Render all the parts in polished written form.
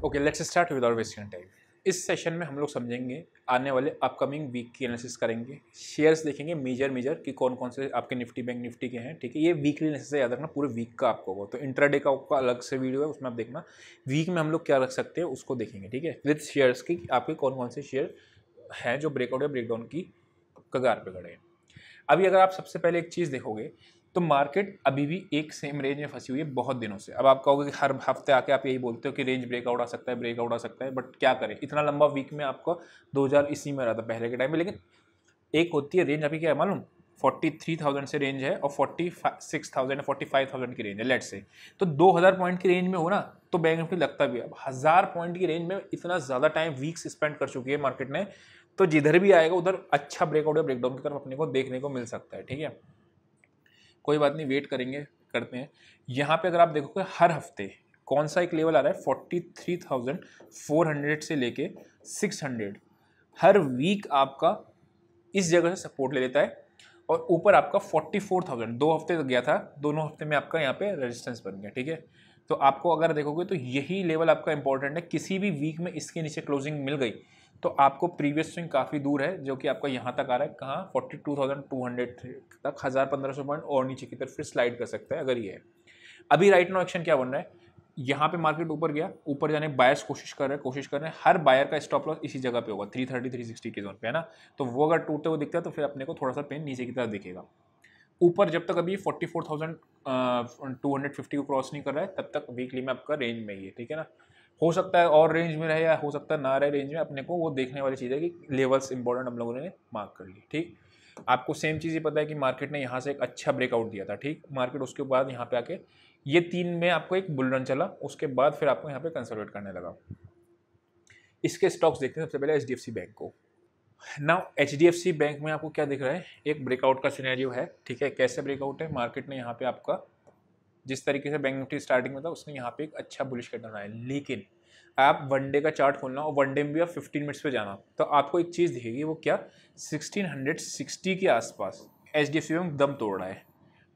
Okay, let's start without wasting time. इस session में हम लोग समझेंगे आने वाले अपकमिंग वीक की एनालिसिस करेंगे, शेयर्स देखेंगे मेजर कि कौन कौन से आपके निफ्टी बैंक निफ्टी के हैं। ठीक है, ये वीकली एनालिसिस याद रखना, पूरे वीक का आपको होगा। तो इंट्राडे का आपका अलग से वीडियो है, उसमें आप देखना वीक में हम लोग क्या रख सकते हैं उसको देखेंगे। ठीक है, विद शेयर्स की आपके कौन कौन से शेयर हैं जो ब्रेकआउट या ब्रेकडाउन की कगार पे खड़े हैं। अभी अगर आप सबसे पहले एक चीज़ देखोगे तो मार्केट अभी भी एक सेम रेंज में फंसी हुई है बहुत दिनों से। अब आप कहोगे कि हर हफ्ते आके आप यही बोलते हो कि रेंज ब्रेकआउट आ सकता है, ब्रेकआउट आ सकता है, बट क्या करें, इतना लंबा वीक में आपको 2000 इसी में रहा था पहले के टाइम में। लेकिन एक होती है रेंज, अभी क्या है मालूम, 43,000 से रेंज है और 46,000 या 45,000 की रेंज है लेट्स से। तो 2000 पॉइंट की रेंज में हो ना तो बैंक निफ्टी लगता भी है। अब 1000 पॉइंट की रेंज में इतना ज़्यादा टाइम वीक्स स्पेंड कर चुकी है मार्केट ने, तो जिधर भी आएगा उधर अच्छा ब्रेकआउट या ब्रेकडाउन की तरफ अपने को देखने को मिल सकता है। ठीक है, कोई बात नहीं, वेट करेंगे, करते हैं। यहाँ पे अगर आप देखोगे हर हफ्ते कौन सा एक लेवल आ रहा है, 43,400 से लेके 600 हर वीक आपका इस जगह से सपोर्ट ले लेता है और ऊपर आपका 44,000 2 हफ्ते तक गया था, दोनों हफ्ते में आपका यहाँ पे रेजिस्टेंस बन गया। ठीक है, तो आपको अगर देखोगे तो यही लेवल आपका इंपॉर्टेंट है। किसी भी वीक में इसके नीचे क्लोजिंग मिल गई तो आपको प्रीवियस स्विंग काफ़ी दूर है, जो कि आपका यहाँ तक आ रहा है, कहाँ 42,200 तक, 1,000-1,500 पॉइंट और नीचे की तरफ फिर स्लाइड कर सकता है अगर ये है। अभी राइट नाउ एक्शन क्या बन रहा है, यहाँ पे मार्केट ऊपर गया, ऊपर जाने बायर्स कोशिश कर रहे हैं। हर बायर का स्टॉप लॉस इसी जगह पे होगा, 330-360 के जोन पे है ना। तो वो अगर टूटते हुए दिखता है तो फिर अपने को थोड़ा सा पेन नीचे की तरफ दिखेगा। ऊपर जब तक अभी 44,250 को क्रॉस नहीं कर रहा है तब तक वीकली में आपका रेंज में ही है। ठीक है ना, हो सकता है और रेंज में रहे या हो सकता है ना रहे रेंज में, अपने को वो देखने वाली चीज़ है कि लेवल्स इंपॉर्टेंट हम लोगों ने मार्क कर ली। ठीक, आपको सेम चीज़ ये पता है कि मार्केट ने यहाँ से एक अच्छा ब्रेकआउट दिया था। ठीक, मार्केट उसके बाद यहाँ पे आके ये 3 में आपको एक बुल रन चला, उसके बाद फिर आपको यहाँ पे कंसोलिडेट करने लगा। इसके स्टॉक्स देखते हैं सबसे पहले HDFC बैंक को। नाउ HDFC बैंक में आपको क्या दिख रहा है, एक ब्रेकआउट का सिनेरियो है। ठीक है, कैसे ब्रेकआउट है, मार्केट ने यहाँ पे आपका जिस तरीके से बैंक निफ्टी स्टार्टिंग में था उसने यहाँ पे एक अच्छा बुलिश कैंडल बनाया। लेकिन आप वनडे का चार्ट खोलना और वनडे में भी आप 15 मिनट्स पे जाना तो आपको एक चीज़ दिखेगी, वो क्या, 1660 के आसपास HDFC बैंक दम तोड़ रहा है।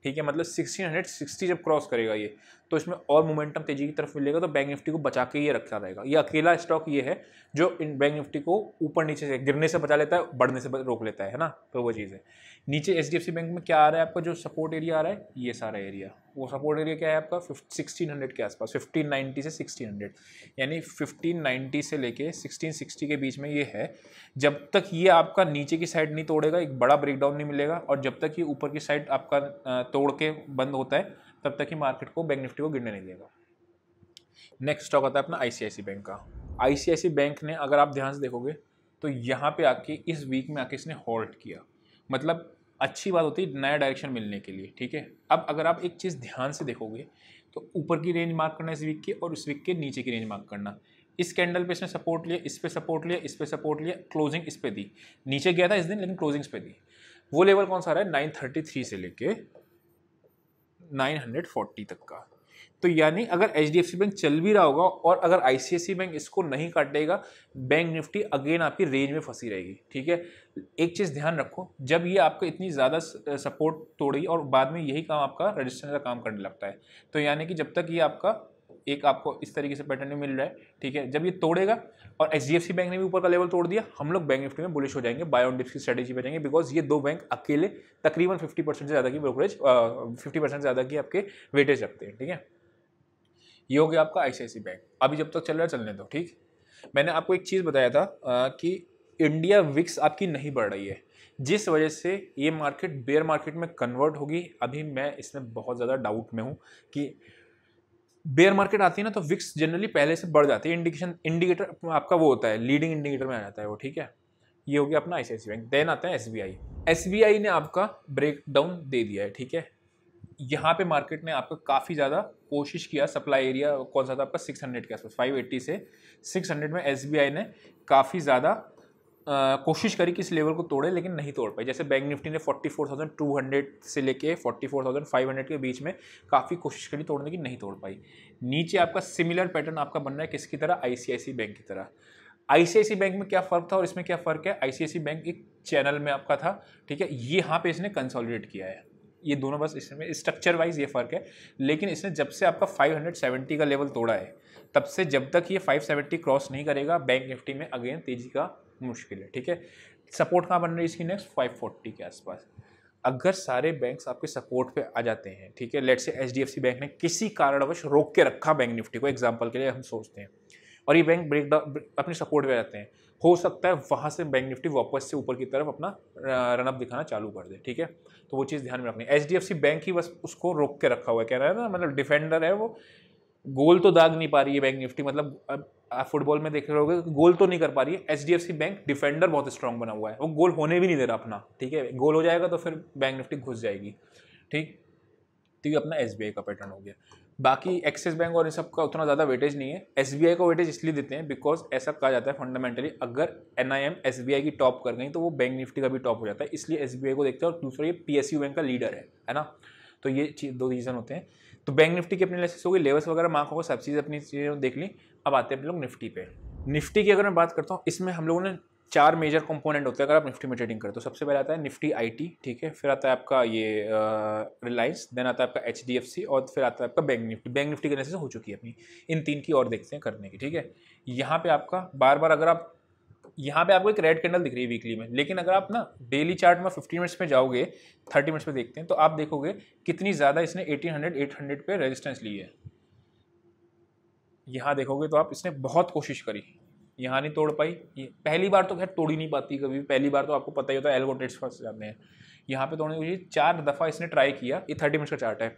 ठीक है, मतलब 1660 जब क्रॉस करेगा ये तो इसमें और मोमेंटम तेजी की तरफ मिलेगा, तो बैंक निफ्टी को बचा के ये रखा रहेगा। ये अकेला स्टॉक ये है जो इन बैंक निफ्टी को ऊपर नीचे से गिरने से बचा लेता है, बढ़ने से रोक लेता है ना। तो वो चीज़ है। नीचे HDFC बैंक में क्या आ रहा है आपका, जो सपोर्ट एरिया आ रहा है ये सारा एरिया, वो सपोर्ट एरिया क्या है आपका 1600 के आसपास, 1590 से 1600, यानी 1590 से लेके 1660 के बीच में ये है। जब तक ये आपका नीचे की साइड नहीं तोड़ेगा, एक बड़ा ब्रेकडाउन नहीं मिलेगा, और जब तक ये ऊपर की साइड आपका तोड़ के बंद होता है तब तक ही मार्केट को, बैंक निफ्टी को गिरने नहीं देगा। नेक्स्ट स्टॉक आता है अपना ICICI बैंक का। ICICI बैंक ने अगर आप ध्यान से देखोगे तो यहाँ पे आके इस वीक में आके इसने हॉल्ट किया, मतलब अच्छी बात होती है नया डायरेक्शन मिलने के लिए। ठीक है, अब अगर आप एक चीज़ ध्यान से देखोगे तो ऊपर की रेंज मार्क करना इस वीक की, और इस वीक के नीचे की रेंज मार्क करना। इस कैंडल पे इसने सपोर्ट लिया, इस पे सपोर्ट लिया, इस पे सपोर्ट लिया, क्लोजिंग इस पे दी, नीचे गया था इस दिन लेकिन क्लोजिंग इस पे दी। वो लेवल कौन सा रहा है, 933 से लेके 940 तक का। तो यानी अगर HDFC बैंक चल भी रहा होगा और अगर ICICI बैंक इसको नहीं काटेगा, बैंक निफ्टी अगेन आपकी रेंज में फंसी रहेगी। ठीक है, एक चीज़ ध्यान रखो, जब ये आपको इतनी ज़्यादा सपोर्ट तोड़ी और बाद में यही काम आपका रजिस्टेंस का काम करने लगता है, तो यानी कि जब तक ये आपका एक आपको इस तरीके से पैटर्न मिल रहा है, ठीक है, जब ये तोड़ेगा और HDFC बैंक ने भी ऊपर का लेवल तोड़ दिया, हम लोग बैंक निफ्टी में बुलिश हो जाएंगे, बाय ऑन डिप्स की स्ट्रेटेजी पे जाएंगे, बिकॉज ये दो बैंक अकेले तकरीबन 50% से ज़्यादा की ब्रोकरेज 50% से ज़्यादा की आपके वेटेज रखते हैं। ठीक है, ये हो गया आपका ICICI बैंक। अभी जब तक चल रहा है चलने दो। ठीक, मैंने आपको एक चीज़ बताया था कि इंडिया विक्स आपकी नहीं बढ़ रही है, जिस वजह से ये मार्केट बेयर मार्केट में कन्वर्ट होगी। अभी मैं इसमें बहुत ज़्यादा डाउट में हूँ कि बेयर मार्केट आती है ना तो विक्स जनरली पहले से बढ़ जाती है, इंडिकेटर आपका वो होता है, लीडिंग इंडिकेटर में आ जाता है वो। ठीक है, ये हो गया अपना ICICI बैंक। देन आता है SBI ने आपका ब्रेक डाउन दे दिया है। ठीक है, यहाँ पे मार्केट ने आपका काफ़ी ज़्यादा कोशिश किया, सप्लाई एरिया कौन सा था आपका 600 के आसपास, 580 से 600 में SBI ने काफ़ी ज़्यादा कोशिश करी कि इस लेवल को तोड़े, लेकिन नहीं तोड़ पाई। जैसे बैंक निफ्टी ने 44,200 से लेके 44,500 के बीच में काफ़ी कोशिश करी तोड़ने की, नहीं तोड़ पाई। नीचे आपका सिमिलर पैटर्न आपका बन रहा है किसकी तरह, ICICI बैंक की तरह। ICICI बैंक में क्या फ़र्क था और इसमें क्या फ़र्क है, ICICI बैंक एक चैनल में आपका था। ठीक है, यहाँ पे इसने कंसोलिडेट किया है, ये दोनों बस इसमें स्ट्रक्चर वाइज ये फ़र्क है। लेकिन इसने जब से आपका 570 का लेवल तोड़ा है तब से जब तक ये 570 क्रॉस नहीं करेगा बैंक निफ्टी में अगेन तेजी का मुश्किल है, ठीक है। सपोर्ट कहाँ बन रही है इसकी नेक्स्ट 540 के आसपास। अगर सारे बैंक्स आपके सपोर्ट पे आ जाते हैं, ठीक है, लेट्स से HDFC बैंक ने किसी कारणवश रोक के रखा बैंक निफ्टी को, एग्जांपल के लिए हम सोचते हैं, और ये बैंक ब्रेक डाउन अपने सपोर्ट पे आ जाते हैं, हो सकता है वहाँ से बैंक निफ्टी वापस से ऊपर की तरफ अपना रनअप दिखाना चालू कर दे, ठीक है। तो वो चीज़ ध्यान में रखनी है। HDFC बैंक ही बस उसको रोक के रखा हुआ है, कह रहा है ना, मतलब डिफेंडर है वो, गोल तो दाग नहीं पा रही है बैंक निफ्टी, मतलब अब आप फुटबॉल में देख रहे होगे गोल तो नहीं कर पा रही है। HDFC बैंक डिफेंडर बहुत स्ट्रांग बना हुआ है, वो गोल होने भी नहीं दे रहा अपना, ठीक है। गोल हो जाएगा तो फिर बैंक निफ्टी घुस जाएगी, ठीक। तो ये अपना SBI का पैटर्न हो गया। बाकी एक्सिस बैंक और इन सब का उतना ज़्यादा वेटेज नहीं है। SBI को वेटेज इसलिए देते हैं बिकॉज ऐसा कहा जाता है फंडामेंटली, अगर NIM SBI की टॉप कर गई तो वो बैंक निफ्टी का भी टॉप हो जाता है, इसलिए SBI को देखते हैं। और दूसरा ये PSU बैंक का लीडर है ना। तो ये दो रीज़न होते हैं। तो बैंक निफ्टी की अपनी एनालिसिस हो गई, लेवल्स वगैरह मार्क होगा, सब चीज़ अपनी चीज़ें देख ली। अब आते हैं हम लोग निफ्टी पे। निफ्टी की अगर मैं बात करता हूँ, इसमें हम लोगों ने 4 मेजर कंपोनेंट होते हैं अगर आप निफ्टी में ट्रेडिंग करते हो। सबसे पहले आता है निफ्टी IT, ठीक है, फिर आता है आपका ये रिलायंस, देन आता है आपका HDFC, और फिर आता है आपका बैंक निफ्टी। बैंक निफ्टी की एनालिसिस हो चुकी है अपनी, इन 3 की और देखते हैं करने की, ठीक है। यहाँ पे आपका बार बार अगर आप, यहाँ पे आपको एक रेड कैंडल दिख रही है वीकली में, लेकिन अगर आप ना डेली चार्ट में 15 मिनट्स में जाओगे, 30 मिनट्स में देखते हैं, तो आप देखोगे कितनी ज़्यादा इसने 1800 800 पे रेजिस्टेंस ली है। यहाँ देखोगे तो आप, इसने बहुत कोशिश करी, यहाँ नहीं तोड़ पाई। ये पहली बार तो खैर तोड़ ही नहीं पाती कभी, पहली बार तो आपको पता ही होता है एल्गो ट्रेड्स फंस जाते हैं। यहाँ पे तोड़ने की कोशिश 4 दफ़ा इसने ट्राई किया, ये 30 मिनट्स का चार्ट है,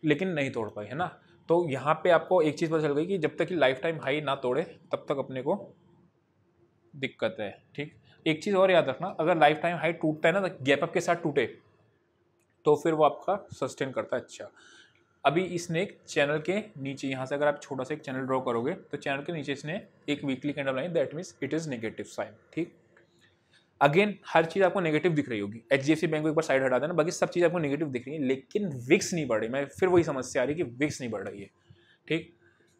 लेकिन नहीं तोड़ पाई, है ना। तो यहाँ पे आपको एक चीज़ पता चल गई कि जब तक कि लाइफ टाइम हाई ना तोड़े तब तक अपने को दिक्कत है, ठीक। एक चीज़ और याद रखना, अगर लाइफ टाइम हाई टूटता है ना, तो गैप अप के साथ टूटे तो फिर वो आपका सस्टेन करता है। अच्छा, अभी इसने एक चैनल के नीचे, यहाँ से अगर आप छोटा सा एक चैनल ड्रॉ करोगे तो चैनल के नीचे इसने एक वीकली कैंडल बनाई, that means it is negative sign, ठीक। अगेन हर चीज़ आपको नेगेटिव दिख रही होगी, HDFC बैंक को एक बार साइड हटा देना, बाकी सब चीज़ आपको नेगेटिव दिख रही है, लेकिन विक्स नहीं बढ़ रही। मैं फिर वही समस्या आ रही है कि विक्स नहीं बढ़ रही है, ठीक।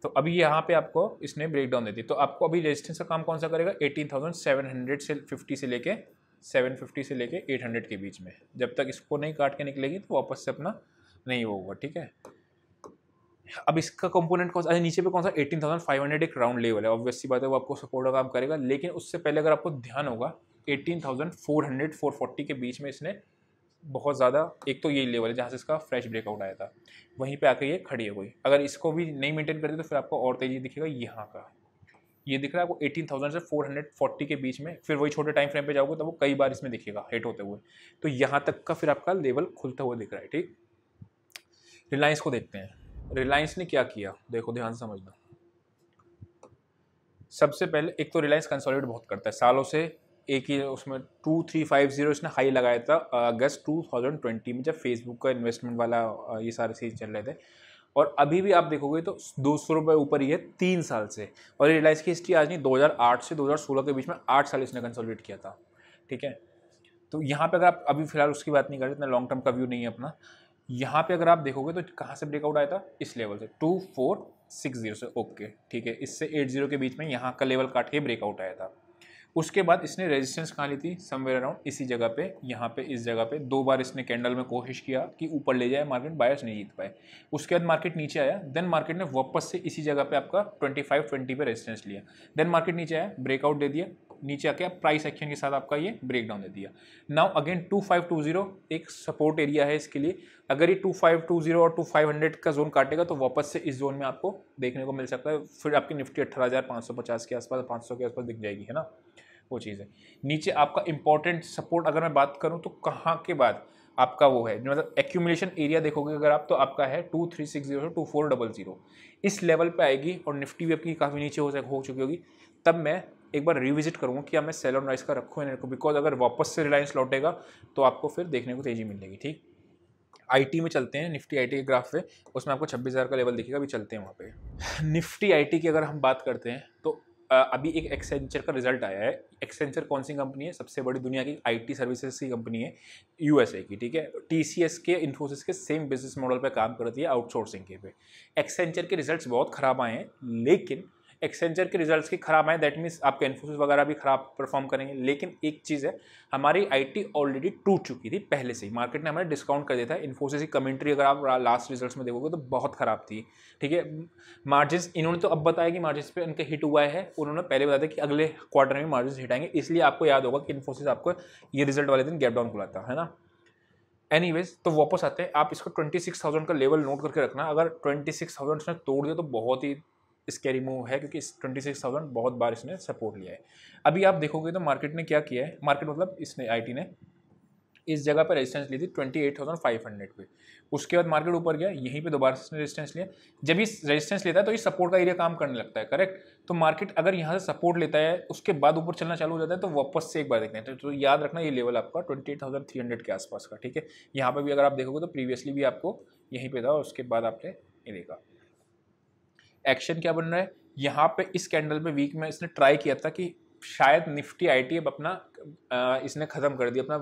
तो अभी यहाँ पे आपको इसने ब्रेक डाउन दे दी, तो आपको अभी रेजिस्टेंस का काम कौन सा करेगा, 18,750 से लेके 750 से लेके 800 के बीच में। जब तक इसको नहीं काट के निकलेगी तो वापस से अपना नहीं होगा, ठीक है। अब इसका कंपोनेंट कौन सा, नीचे पे कौन सा, 18,500 एक राउंड लेवल है, ऑब्वियसली बात है वो आपको सपोर्ट का काम करेगा। लेकिन उससे पहले अगर आपको ध्यान होगा 18,400 440 के बीच में इसने बहुत ज़्यादा, एक तो यही लेवल है जहाँ से इसका फ्रेश ब्रेकआउट आया था, वहीं पे आके ये खड़ी है कोई। अगर इसको भी नहीं मेंटेन करती तो फिर आपको और तेजी दिखेगा। यहाँ का ये दिख रहा है आपको 18,000 से 440 के बीच में, फिर वही छोटे टाइम फ्रेम पे जाओगे तो वो कई बार इसमें दिखेगा हिट होते हुए। तो यहाँ तक का फिर आपका लेवल खुलता हुआ दिख रहा है, ठीक। रिलायंस को देखते हैं, रिलायंस ने क्या किया, देखो ध्यान से समझना। सबसे पहले एक तो रिलायंस कंसोलिडेट बहुत करता है सालों से, एक ही उसमें 2350 इसने हाई लगाया था अगस्त 2020 में, जब फेसबुक का इन्वेस्टमेंट वाला ये सारे चीज़ चल रहे थे। और अभी भी आप देखोगे तो 200 रुपये ऊपर ही है 3 साल से। और रिलायंस की हिस्ट्री आज नहीं, 2008 से 2016 के बीच में 8 साल इसने कंसोलिडेट किया था, ठीक है। तो यहाँ पे अगर आप अभी फिलहाल उसकी बात नहीं कर रहे, इतना लॉन्ग टर्म का व्यू नहीं है अपना। यहाँ पे अगर आप देखोगे तो कहाँ से ब्रेकआउट आया था, इस लेवल से 2460 से, ओके ठीक है, इससे 80 के बीच में यहाँ का लेवल काट के ब्रेकआउट आया था। उसके बाद इसने रेजिस्टेंस कहाँ ली थी, समवेयर अराउंड इसी जगह पे, यहाँ पे इस जगह पे 2 बार इसने कैंडल में कोशिश किया कि ऊपर ले जाए, मार्केट बायर्स नहीं जीत पाए। उसके बाद मार्केट नीचे आया, देन मार्केट ने वापस से इसी जगह पे आपका 2520 पे रेजिस्टेंस लिया, देन मार्केट नीचे आया, ब्रेकआउट दे दिया, नीचे आके प्राइस एक्शन के साथ आपका ये ब्रेक डाउन दे दिया। नाउ अगेन 2520 एक सपोर्ट एरिया है इसके लिए। अगर ये 2520 और 2500 का जोन काटेगा तो वापस से इस जोन में आपको देखने को मिल सकता है। फिर आपकी निफ्टी 18,550 के आसपास, 500 के आसपास दिख जाएगी, है ना, वो चीज़ है। नीचे आपका इंपॉर्टेंट सपोर्ट अगर मैं बात करूं तो कहाँ के बाद आपका वो है, मतलब एक्यूमुलेशन एरिया देखोगे अगर आप, तो आपका है 2360 से 2400, इस लेवल पे आएगी और निफ्टी भी आपकी काफ़ी नीचे हो चुकी होगी। तब मैं एक बार रिविजिट करूँगा कि मैं सेल ऑन राइज का रखूँ इनको, बिकॉज अगर वापस से रिलायंस लौटेगा तो आपको फिर देखने को तेजी मिलेगी, ठीक। IT में चलते हैं, निफ्टी IT के ग्राफ पे, उसमें आपको 26,000 का लेवल दिखेगा, अभी चलते हैं वहाँ पे। निफ्टी IT की अगर हम बात करते हैं तो अभी एक एक्सेंचर का रिजल्ट आया है। एक्सेंचर कौन सी कंपनी है, सबसे बड़ी दुनिया की IT सर्विसेज की कंपनी है, USA की, ठीक है। TCS के, इन्फोसिस के सेम बिजनेस मॉडल पे काम करती है, आउटसोर्सिंग के पे। एक्सेंचर के रिजल्ट्स बहुत ख़राब आए हैं, लेकिन एक्सेंचर के रिजल्ट्स की खराब आए, दैट मीन्स आपके इन्फोसिस वगैरह भी खराब परफॉर्म करेंगे। लेकिन एक चीज़ है, हमारी आईटी ऑलरेडी टूट चुकी थी पहले से ही, मार्केट ने हमारे डिस्काउंट कर दिया था। इन्फोसिस की कमेंट्री अगर आप लास्ट रिजल्ट्स में देखोगे तो बहुत खराब थी, ठीक है। मार्जिन इन्होंने तो अब बताया कि मार्जिन पे उनके हिट हुआ है, उन्होंने पहले बताया कि अगले क्वार्टर में मार्जिन हिट आएंगे, इसलिए आपको याद होगा कि इन्फोसिस आपको ये रिजल्ट वाले दिन गैप डाउन खुला था, है ना। एनीवेज, तो वापस आते हैं, आप इसको 26,000 का लेवल नोट करके रखना। अगर 26,000 इसने तोड़ दिया तो बहुत ही स्कैरी मूव है, क्योंकि 26,000 बहुत बार इसने सपोर्ट लिया है। अभी आप देखोगे तो मार्केट ने क्या किया है, मार्केट मतलब इसने आईटी ने इस जगह पर रेजिस्टेंस ली थी 28,500 पे। उसके बाद मार्केट ऊपर गया, यहीं पे दोबारा से रेजिस्टेंस लिया। जब इस रेजिस्टेंस लेता है तो ये सपोर्ट का एरिया काम करने लगता है, करेक्ट। तो मार्केट अगर यहाँ से सपोर्ट लेता है उसके बाद ऊपर चलना चालू हो जाता है तो वापस से एक बार देखते हैं। तो याद रखना ये लेवल आपका 28,300 के आसपास का, ठीक है। यहाँ पर भी अगर आप देखोगे तो प्रीवियसली भी आपको यहीं पे था, उसके बाद आपने ये देखा। एक्शन क्या बन रहा है यहाँ पे, इस कैंडल पे वीक में इसने ट्राई किया था कि शायद निफ्टी आईटी अब अपना इसने ख़त्म कर दिया अपना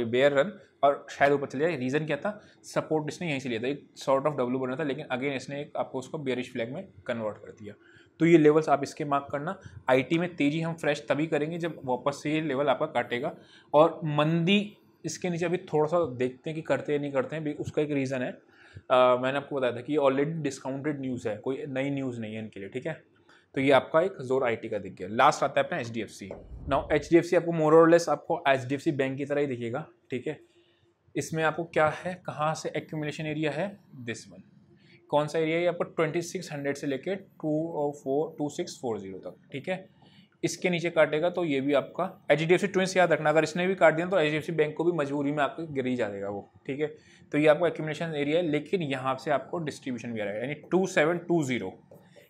बेयर रन, और शायद ऊपर चले जाए। रीज़न क्या था, सपोर्ट इसने यहीं से लिया था, एक सॉर्ट ऑफ डब्ल्यू बना था, लेकिन अगेन इसने एक आपको उसको बेयरिश फ्लैग में कन्वर्ट कर दिया। तो ये लेवल्स आप इसके मार्क करना। आईटी में तेज़ी हम फ्रेश तभी करेंगे जब वापस से ये लेवल आपका काटेगा, और मंदी इसके नीचे अभी थोड़ा सा देखते हैं कि करते हैं नहीं करते हैं। उसका एक रीज़न है, मैंने आपको बताया था कि ये ऑलरेडी डिस्काउंटेड न्यूज़ है, कोई नई न्यूज़ नहीं है इनके लिए, ठीक है। तो ये आपका एक जोर आईटी का दिख गया। लास्ट आता है अपना एचडीएफसी। नाउ एचडीएफसी आपको मोर और लेस आपको एचडीएफसी बैंक की तरह ही दिखेगा, ठीक है। इसमें आपको क्या है, कहाँ से एक्यूमुलेशन एरिया है, दिस वन। कौन सा एरिया है, आपको 2600 से लेके 2640 तक, ठीक है। इसके नीचे काटेगा तो ये भी आपका एचडीएफसी ट्विंस याद रखना, अगर इसने भी काट दिया तो एचडीएफसी बैंक को भी मजबूरी में आपको गिर ही जाएगा वो, ठीक है। तो ये आपका एक्यूमुलेशन एरिया है, लेकिन यहाँ से आपको डिस्ट्रीब्यूशन भी आ रहा है, यानी 2720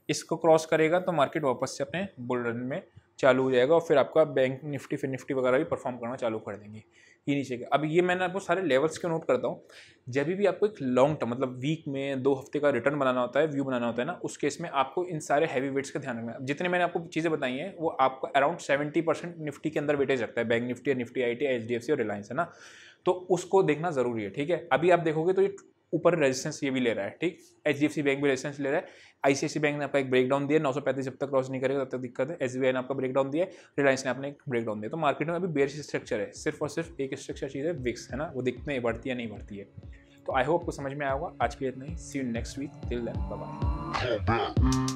इसको क्रॉस करेगा तो मार्केट वापस से अपने बुल रन में चालू हो जाएगा, और फिर आपका बैंक निफ्टी फिर निफ्टी वगैरह भी परफॉर्म करना चालू कर देंगे ये नीचे के। अब ये मैंने आपको सारे लेवल्स के नोट करता हूँ। जब भी आपको एक लॉन्ग टर्म मतलब वीक में 2 हफ्ते का रिटर्न बनाना होता है, व्यू बनाना होता है ना, उस केस में आपको इन सारे हैवी वेट्स का ध्यान रखना है। जितने मैंने आपको चीज़ें बताई हैं वो आपको अराउंड 70% निफ्टी के अंदर वेटेज रखता है, bank Nifty, Nifty IT, HDFC और रिलायंस, है ना। तो उसको देखना जरूरी है, ठीक है। अभी आप देखोगे तो ये ऊपर रेजिस्टेंस ये भी ले रहा है, ठीक। एचडीएफसी बैंक भी रेजिस्टेंस ले रहा है। आईसीआईसी बैंक ने आपका एक ब्रेकडाउन दिया, 935 जब तक क्रॉस नहीं करेगा तब तक दिक्कत है। एसबीआई ने आपका ब्रेकडाउन दिया है, रिलायंस ने आपने एक ब्रेकडाउन दिया। तो मार्केट में अभी बेयरिश स्ट्रक्चर है, सिर्फ और सिर्फ एक स्ट्रक्चर चीज़ है विक्स, है ना, वो दिखते हैं बढ़ती है नहीं बढ़ती है। तो आई होप आपको समझ में आया होगा। आज के लिए इतना ही, see you next week, till then bye bye.